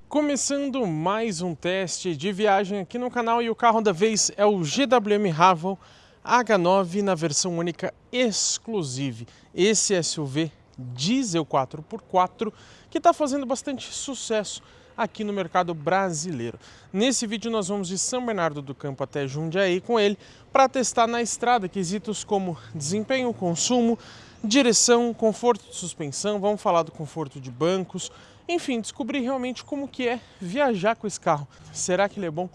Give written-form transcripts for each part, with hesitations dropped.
Começando mais um teste de viagem aqui no canal, e o carro da vez é o GWM Haval H9 na versão única Exclusive. Esse SUV diesel 4x4 que está fazendo bastante sucesso aqui no mercado brasileiro. Nesse vídeo nós vamos de São Bernardo do Campo até Jundiaí com ele para testar na estrada quesitos como desempenho, consumo, direção, conforto de suspensão, vamos falar do conforto de bancos, enfim, descobrir realmente como que é viajar com esse carro. Será que ele é bom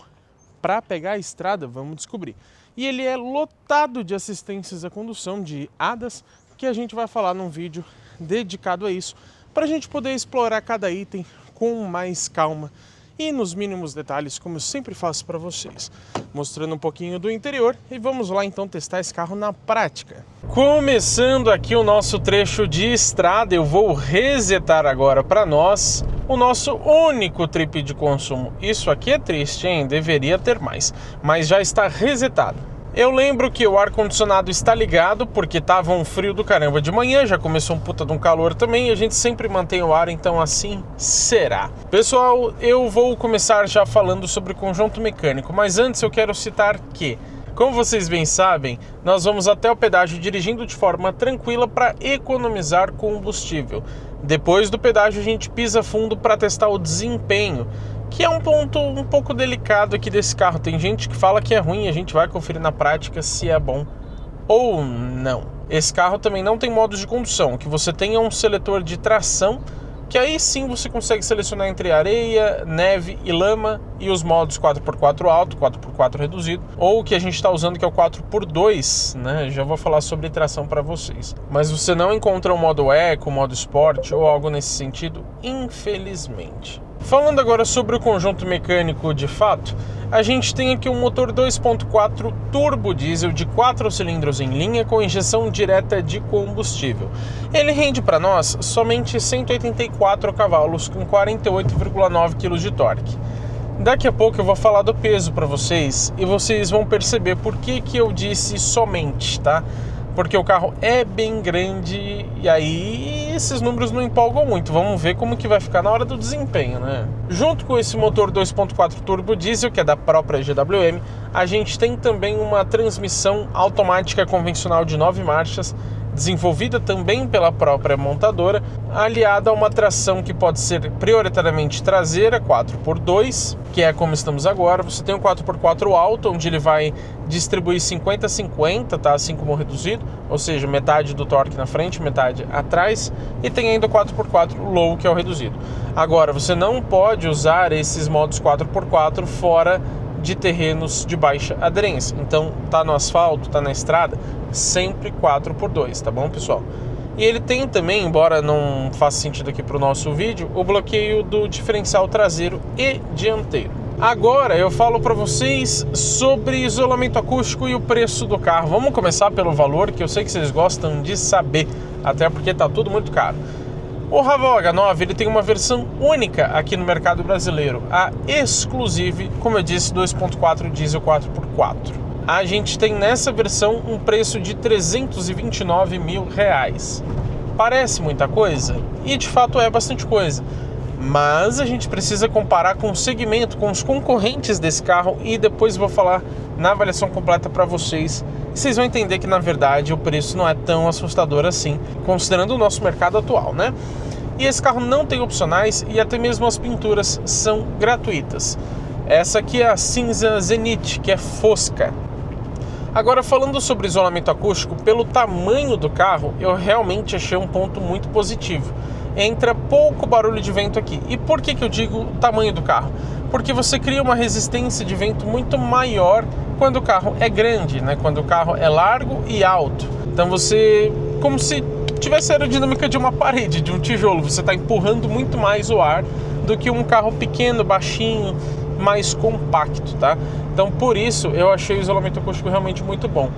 para pegar a estrada? Vamos descobrir. E ele é lotado de assistências à condução, de ADAS, que a gente vai falar num vídeo dedicado a isso, para a gente poder explorar cada item com mais calma e nos mínimos detalhes, como eu sempre faço para vocês, mostrando um pouquinho do interior. E vamos lá então testar esse carro na prática. Começando aqui o nosso trecho de estrada, eu vou resetar agora para nós o nosso único trip de consumo. Isso aqui é triste, hein? Deveria ter mais, mas já está resetado. Eu lembro que o ar-condicionado está ligado porque estava um frio do caramba de manhã, já começou um puta de um calor também, e a gente sempre mantém o ar, então assim será. Pessoal, eu vou começar já falando sobre o conjunto mecânico, mas antes eu quero citar que, como vocês bem sabem, nós vamos até o pedágio dirigindo de forma tranquila para economizar combustível. Depois do pedágio a gente pisa fundo para testar o desempenho, que é um ponto um pouco delicado aqui desse carro. Tem gente que fala que é ruim, a gente vai conferir na prática se é bom ou não. Esse carro também não tem modos de condução, o que você tem é um seletor de tração, que aí sim você consegue selecionar entre areia, neve e lama, e os modos 4x4 alto, 4x4 reduzido, ou o que a gente está usando que é o 4x2, né? Já vou falar sobre tração para vocês. Mas você não encontra o modo Eco, o modo Sport ou algo nesse sentido, infelizmente. Falando agora sobre o conjunto mecânico de fato, a gente tem aqui um motor 2.4 turbo diesel de 4 cilindros em linha com injeção direta de combustível. Ele rende para nós somente 184 cavalos com 48,9 kg de torque. Daqui a pouco eu vou falar do peso para vocês e vocês vão perceber por que eu disse somente, tá? Porque o carro é bem grande e aí esses números não empolgam muito. Vamos ver como que vai ficar na hora do desempenho, né? Junto com esse motor 2.4 turbo diesel, que é da própria GWM, a gente tem também uma transmissão automática convencional de 9 marchas, desenvolvida também pela própria montadora, aliada a uma tração que pode ser prioritariamente traseira, 4x2, que é como estamos agora. Você tem um 4x4 alto, onde ele vai distribuir 50-50, tá? Assim como o reduzido, ou seja, metade do torque na frente, metade atrás, e tem ainda o 4x4 low, que é o reduzido. Agora, você não pode usar esses modos 4x4 fora de terrenos de baixa aderência. Então, tá no asfalto, tá na estrada, sempre 4x2, tá bom, pessoal? E ele tem também, embora não faça sentido aqui para o nosso vídeo, o bloqueio do diferencial traseiro e dianteiro. Agora eu falo para vocês sobre isolamento acústico e o preço do carro. Vamos começar pelo valor, que eu sei que vocês gostam de saber, até porque tá tudo muito caro. O Haval H9 ele tem uma versão única aqui no mercado brasileiro, a Exclusive, como eu disse, 2.4 diesel 4x4. A gente tem nessa versão um preço de R$329 mil. Parece muita coisa? E de fato é bastante coisa. Mas a gente precisa comparar com o segmento, com os concorrentes desse carro, e depois vou falar na avaliação completa para vocês. Vocês vão entender que na verdade o preço não é tão assustador assim, considerando o nosso mercado atual, né? E esse carro não tem opcionais e até mesmo as pinturas são gratuitas. Essa aqui é a cinza Zenith, que é fosca. Agora, falando sobre isolamento acústico, pelo tamanho do carro, eu realmente achei um ponto muito positivo. Entra pouco barulho de vento aqui. E por que eu digo o tamanho do carro? Porque você cria uma resistência de vento muito maior quando o carro é grande, né? Quando o carro é largo e alto. Então você, como se tivesse a aerodinâmica de uma parede, de um tijolo, você está empurrando muito mais o ar do que um carro pequeno, baixinho, mais compacto, tá? Então por isso eu achei o isolamento acústico realmente muito bom.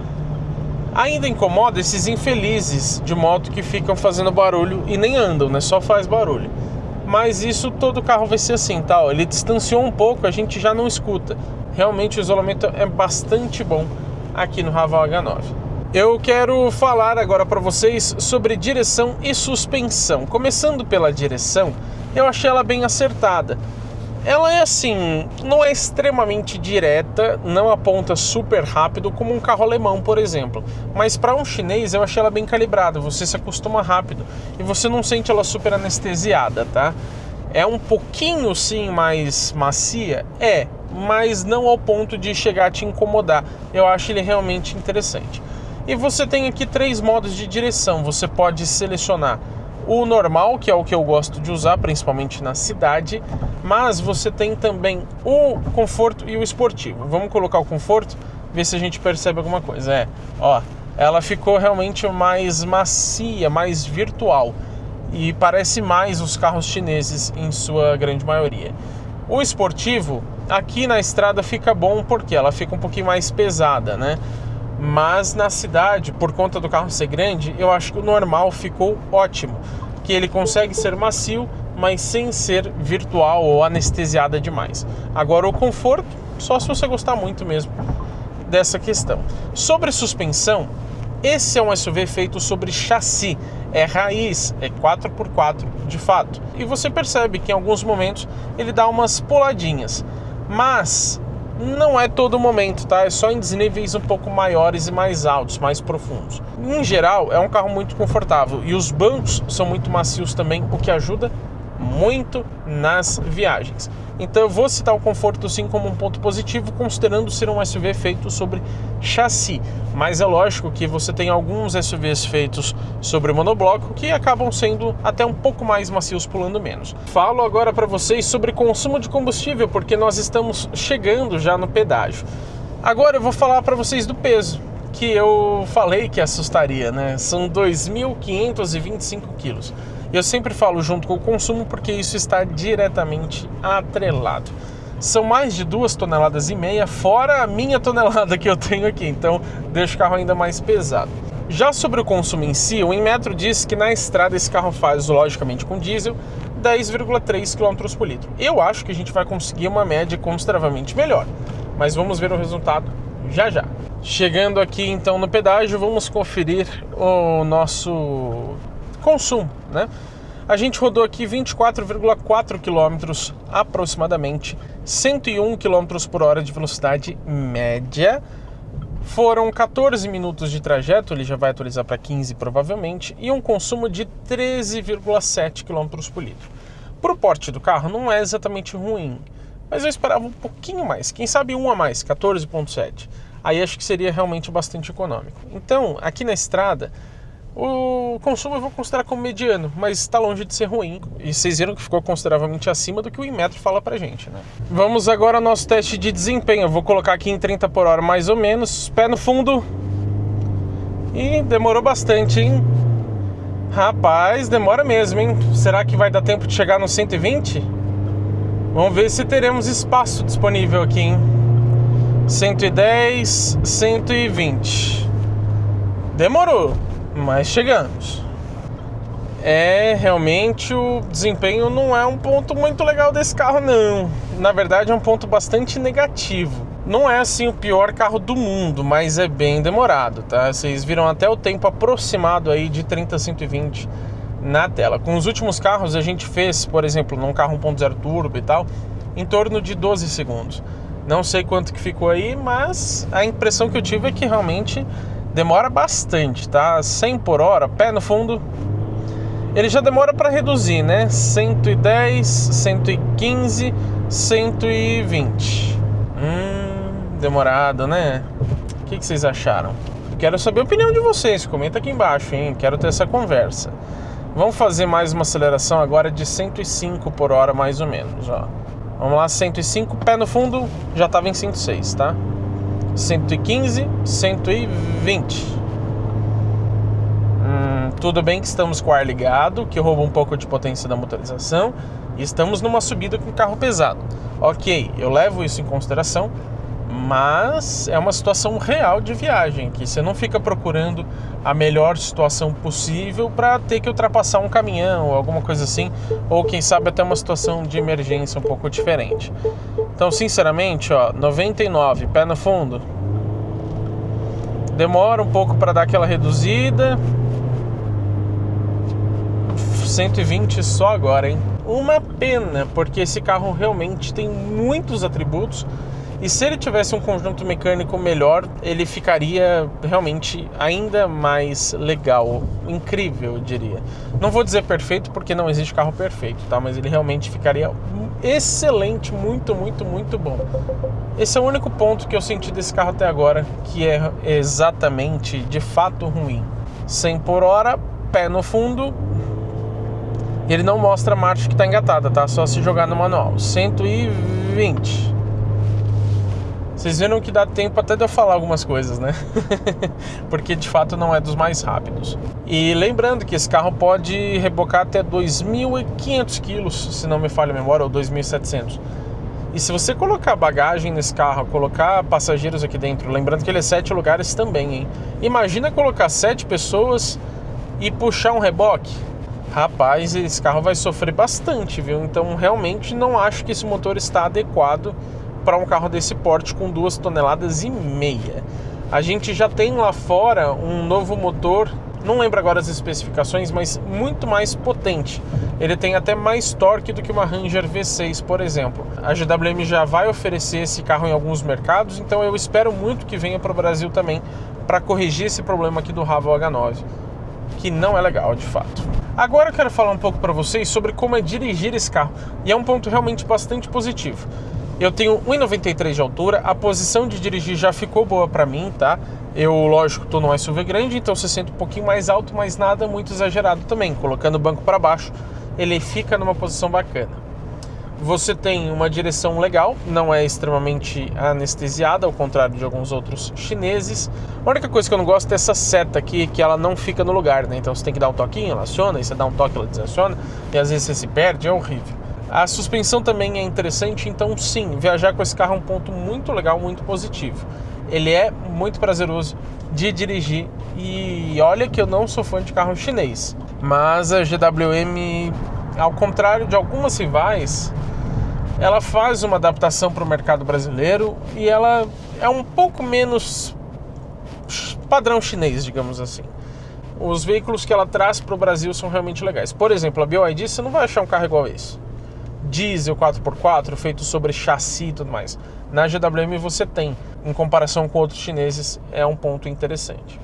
Ainda incomoda esses infelizes de moto que ficam fazendo barulho e nem andam, né? Só faz barulho. Mas isso todo carro vai ser assim, tá? Ele distanciou um pouco, a gente já não escuta. Realmente o isolamento é bastante bom aqui no Haval H9. Eu quero falar agora para vocês sobre direção e suspensão. Começando pela direção, eu achei ela bem acertada. Ela é assim, não é extremamente direta, não aponta super rápido como um carro alemão, por exemplo. Mas para um chinês eu achei ela bem calibrada, você se acostuma rápido e você não sente ela super anestesiada, tá? É um pouquinho sim mais macia? É, mas não ao ponto de chegar a te incomodar. Eu acho ele realmente interessante. E você tem aqui 3 modos de direção, você pode selecionar o normal, que é o que eu gosto de usar, principalmente na cidade, mas você tem também o conforto e o esportivo. Vamos colocar o conforto, ver se a gente percebe alguma coisa. Ela ficou realmente mais macia, mais virtual e parece mais os carros chineses em sua grande maioria. O esportivo, aqui na estrada fica bom porque ela fica um pouquinho mais pesada, né? Mas na cidade, por conta do carro ser grande, eu acho que o normal ficou ótimo, que ele consegue ser macio, mas sem ser virtual ou anestesiada demais. Agora o conforto, só se você gostar muito mesmo dessa questão. Sobre suspensão, esse é um SUV feito sobre chassi, é raiz, é 4x4 de fato. E você percebe que em alguns momentos ele dá umas puladinhas, mas não é todo momento, tá? É só em desníveis um pouco maiores e mais altos, mais profundos. Em geral, é um carro muito confortável e os bancos são muito macios também, o que ajuda muito nas viagens. Então eu vou citar o conforto sim como um ponto positivo, considerando ser um SUV feito sobre chassi. Mas é lógico que você tem alguns SUVs feitos sobre monobloco que acabam sendo até um pouco mais macios, pulando menos. Falo agora para vocês sobre consumo de combustível, porque nós estamos chegando já no pedágio. Agora eu vou falar para vocês do peso, que eu falei que assustaria, né? São 2.525 quilos. Eu sempre falo junto com o consumo porque isso está diretamente atrelado. São mais de 2,5 toneladas, fora a minha tonelada que eu tenho aqui, então deixa o carro ainda mais pesado. Já sobre o consumo em si, o Inmetro diz que na estrada esse carro faz, logicamente com diesel, 10,3 km por litro. Eu acho que a gente vai conseguir uma média consideravelmente melhor, mas vamos ver o resultado já já. Chegando aqui então no pedágio, vamos conferir o nosso consumo, né? A gente rodou aqui 24,4 km aproximadamente, 101 km por hora de velocidade média. Foram 14 minutos de trajeto, ele já vai atualizar para 15 provavelmente, e um consumo de 13,7 km por litro. Para o porte do carro não é exatamente ruim, mas eu esperava um pouquinho mais, quem sabe um a mais, 14,7. Aí acho que seria realmente bastante econômico. Então, aqui na estrada, o consumo eu vou considerar como mediano, mas está longe de ser ruim. E vocês viram que ficou consideravelmente acima do que o Inmetro fala pra gente, né? Vamos agora ao nosso teste de desempenho. Eu vou colocar aqui em 30 por hora mais ou menos, pé no fundo. E demorou bastante, hein? Rapaz, demora mesmo, hein? Será que vai dar tempo de chegar no 120? Vamos ver se teremos espaço disponível aqui, hein? 110, 120. Demorou, mas chegamos. Realmente o desempenho não é um ponto muito legal desse carro, não. Na verdade é um ponto bastante negativo. Não é assim o pior carro do mundo, mas é bem demorado, tá? Vocês viram até o tempo aproximado aí de 30 a 120 na tela. Com os últimos carros a gente fez, por exemplo, num carro 1.0 turbo e tal, em torno de 12 segundos. Não sei quanto que ficou aí, mas a impressão que eu tive é que realmente demora bastante, tá? 100 por hora, pé no fundo. Ele já demora para reduzir, né? 110, 115, 120. Demorado, né? O que vocês acharam? Quero saber a opinião de vocês. Comenta aqui embaixo, hein? Quero ter essa conversa. Vamos fazer mais uma aceleração agora de 105 por hora, mais ou menos, ó. Vamos lá, 105, pé no fundo, já estava em 106, tá? 115, 120. Tudo bem que estamos com o ar ligado, que rouba um pouco de potência da motorização, e estamos numa subida com carro pesado. Ok, eu levo isso em consideração, mas é uma situação real de viagem, que você não fica procurando a melhor situação possível para ter que ultrapassar um caminhão ou alguma coisa assim, ou quem sabe até uma situação de emergência um pouco diferente. Então, sinceramente, ó, 99, pé no fundo, demora um pouco para dar aquela reduzida. 120 só agora, hein? uma pena, porque esse carro realmente tem muitos atributos e se ele tivesse um conjunto mecânico melhor, ele ficaria realmente ainda mais legal, incrível, eu diria. Não vou dizer perfeito, porque não existe carro perfeito, tá? Mas ele realmente ficaria excelente, muito, muito, muito bom. Esse é o único ponto que eu senti desse carro até agora, que é exatamente, de fato, ruim. 100 por hora, pé no fundo, e ele não mostra a marcha que está engatada, tá? Só se jogar no manual. 120. Vocês viram que dá tempo até de eu falar algumas coisas, né? Porque de fato não é dos mais rápidos. E lembrando que esse carro pode rebocar até 2.500 quilos, se não me falha a memória, ou 2.700. E se você colocar bagagem nesse carro, colocar passageiros aqui dentro, lembrando que ele é 7 lugares também, hein? Imagina colocar 7 pessoas e puxar um reboque. Rapaz, esse carro vai sofrer bastante, viu? Então realmente não acho que esse motor está adequado para um carro desse porte com 2,5 toneladas. A gente já tem lá fora um novo motor, não lembro agora as especificações, mas muito mais potente. Ele tem até mais torque do que uma Ranger V6, por exemplo. A GWM já vai oferecer esse carro em alguns mercados, então eu espero muito que venha para o Brasil também para corrigir esse problema aqui do Raval H9, que não é legal de fato. Agora eu quero falar um pouco para vocês sobre como é dirigir esse carro, e é um ponto realmente bastante positivo. Eu tenho 1,93 de altura, a posição de dirigir já ficou boa para mim, tá? Eu, lógico, estou num SUV grande, então você sente um pouquinho mais alto, mas nada muito exagerado também. Colocando o banco para baixo, ele fica numa posição bacana. Você tem uma direção legal, não é extremamente anestesiada, ao contrário de alguns outros chineses. A única coisa que eu não gosto é essa seta aqui, que ela não fica no lugar, né? Então você tem que dar um toquinho, ela aciona, e você dá um toque, ela desaciona, e às vezes você se perde, é horrível. A suspensão também é interessante, então sim, viajar com esse carro é um ponto muito legal, muito positivo. Ele é muito prazeroso de dirigir e olha que eu não sou fã de carro chinês, mas a GWM, ao contrário de algumas rivais, ela faz uma adaptação para o mercado brasileiro e ela é um pouco menos padrão chinês, digamos assim. Os veículos que ela traz para o Brasil são realmente legais. Por exemplo, a BYD, você não vai achar um carro igual a esse. Diesel 4x4, feito sobre chassi e tudo mais. Na GWM você tem, em comparação com outros chineses, é um ponto interessante.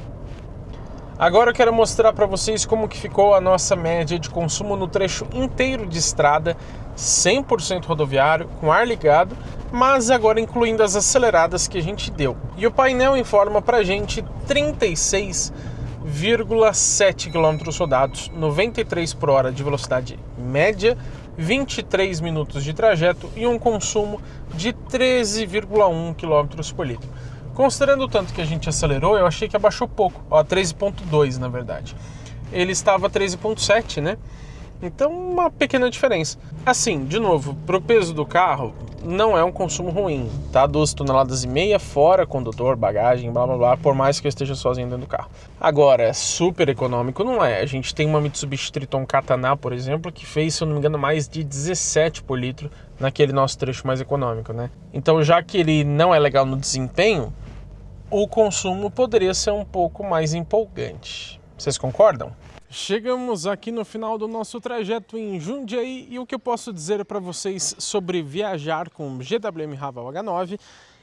Agora eu quero mostrar para vocês como que ficou a nossa média de consumo no trecho inteiro de estrada, 100% rodoviário, com ar ligado, mas agora incluindo as aceleradas que a gente deu. E o painel informa pra gente 36,7 km rodados, 93 por hora de velocidade média, 23 minutos de trajeto e um consumo de 13,1 km por litro. Considerando o tanto que a gente acelerou, eu achei que abaixou pouco, 13,2 na verdade. Ele estava 13,7, né? Então uma pequena diferença. Assim, de novo, para o peso do carro, não é um consumo ruim, tá? 2,5 toneladas fora condutor, bagagem, blá blá blá, por mais que eu esteja sozinho dentro do carro. Agora, super econômico não é. A gente tem uma Mitsubishi Triton Katana, por exemplo, que fez, se eu não me engano, mais de 17 por litro naquele nosso trecho mais econômico, né? Então, já que ele não é legal no desempenho, o consumo poderia ser um pouco mais empolgante. Vocês concordam? Chegamos aqui no final do nosso trajeto em Jundiaí e o que eu posso dizer para vocês sobre viajar com o GWM Raval H9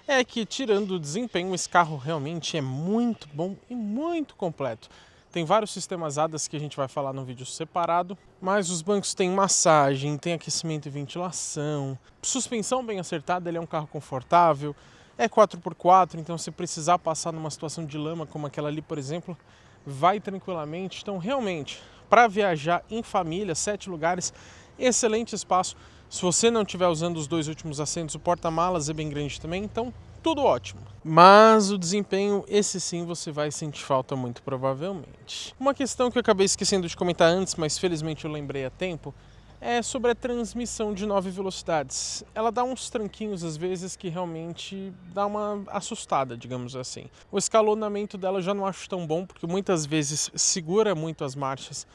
é que, tirando o desempenho, esse carro realmente é muito bom e muito completo. Tem vários sistemas ADAS que a gente vai falar no vídeo separado, mas os bancos têm massagem, tem aquecimento e ventilação, suspensão bem acertada, ele é um carro confortável, é 4x4, então se precisar passar numa situação de lama como aquela ali, por exemplo, vai tranquilamente. Então realmente, para viajar em família, 7 lugares, excelente espaço. Se você não estiver usando os 2 últimos assentos, o porta-malas é bem grande também, então tudo ótimo. Mas o desempenho, esse sim você vai sentir falta muito provavelmente. Uma questão que eu acabei esquecendo de comentar antes, mas felizmente eu lembrei a tempo, é sobre a transmissão de 9 velocidades. Ela dá uns tranquinhos às vezes que realmente dá uma assustada, digamos assim. O escalonamento dela eu já não acho tão bom, porque muitas vezes segura muito as marchas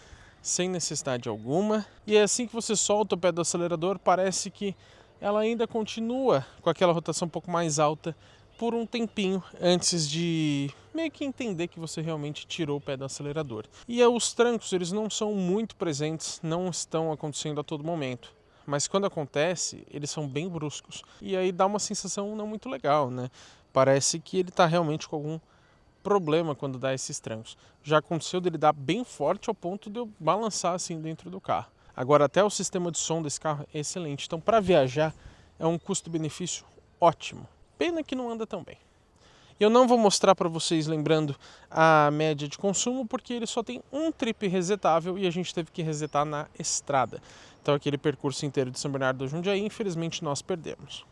sem necessidade alguma. E é assim que você solta o pé do acelerador, parece que ela ainda continua com aquela rotação um pouco mais alta por um tempinho antes de meio que entender que você realmente tirou o pé do acelerador. E os trancos, eles não são muito presentes, não estão acontecendo a todo momento. Mas quando acontece, eles são bem bruscos. E aí dá uma sensação não muito legal, né? Parece que ele está realmente com algum problema quando dá esses trancos. Já aconteceu dele dar bem forte ao ponto de eu balançar assim dentro do carro. Agora até o sistema de som desse carro é excelente. Então para viajar é um custo-benefício ótimo. Pena que não anda tão bem. Eu não vou mostrar para vocês lembrando a média de consumo porque ele só tem um trip resetável e a gente teve que resetar na estrada. Então aquele percurso inteiro de São Bernardo do Jundiaí, infelizmente nós perdemos.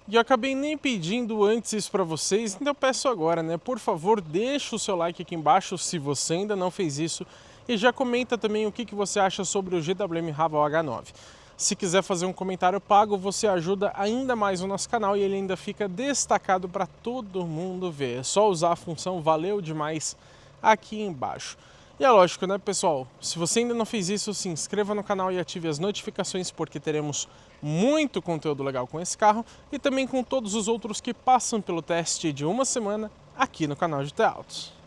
E eu acabei nem pedindo antes isso para vocês, então eu peço agora, né? Por favor, deixa o seu like aqui embaixo se você ainda não fez isso e já comenta também o que você acha sobre o GWM Haval H9. Se quiser fazer um comentário pago, você ajuda ainda mais o nosso canal e ele ainda fica destacado para todo mundo ver. É só usar a função Valeu Demais aqui embaixo. E é lógico, né, pessoal? Se você ainda não fez isso, se inscreva no canal e ative as notificações porque teremos muito conteúdo legal com esse carro e também com todos os outros que passam pelo teste de uma semana aqui no canal GT Autos.